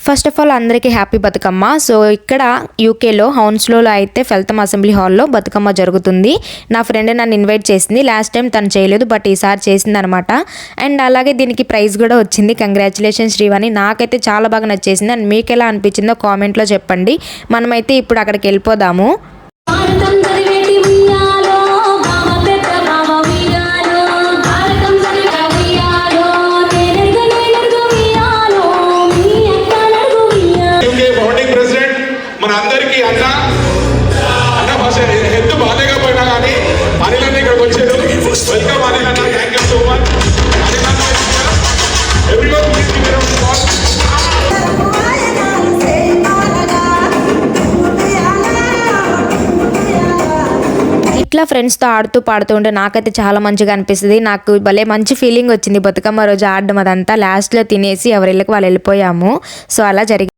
First of all అందరికీ happy Bathukamma. So ఇక్కడ యూకేలో హౌన్స్లోలో అయితే ఫెల్తమ్ అసెంబ్లీ హాల్లో బతుకమ్మ జరుగుతుంది. నా ఫ్రెండ్ నన్ను ఇన్వైట్ చేసింది. లాస్ట్ టైం తను చేయలేదు, బట్ ఈసారి చేసింది అనమాట. అండ్ అలాగే దీనికి ప్రైజ్ కూడా వచ్చింది. కంగ్రాచులేషన్ శ్రీవాణి. నాకైతే చాలా బాగా నచ్చేసింది. అండ్ మీకు ఎలా అనిపించిందో కామెంట్లో చెప్పండి. మనమైతే ఇప్పుడు అక్కడికి వెళ్ళిపోదాము. అందరికీ అన్న భాష హెల్త్ బాగాలేకపోయినా కానీ అనిలన్న ఇక్కడికి వచ్చారు. వెల్కమ్ అనిలన్న, థ్యాంక్ యూ సో మచ్. ఇట్లా ఫ్రెండ్స్తో ఆడుతూ పాడుతూ ఉంటే నాకైతే చాలా మంచిగా అనిపిస్తుంది. నాకు భలే మంచి ఫీలింగ్ వచ్చింది బతుకమ్మ రోజు ఆడడం. అదంతా లాస్ట్లో తినేసి ఎవరి ఇళ్ళకి వాళ్ళు వెళ్ళిపోయాము. సో అలా జరిగింది.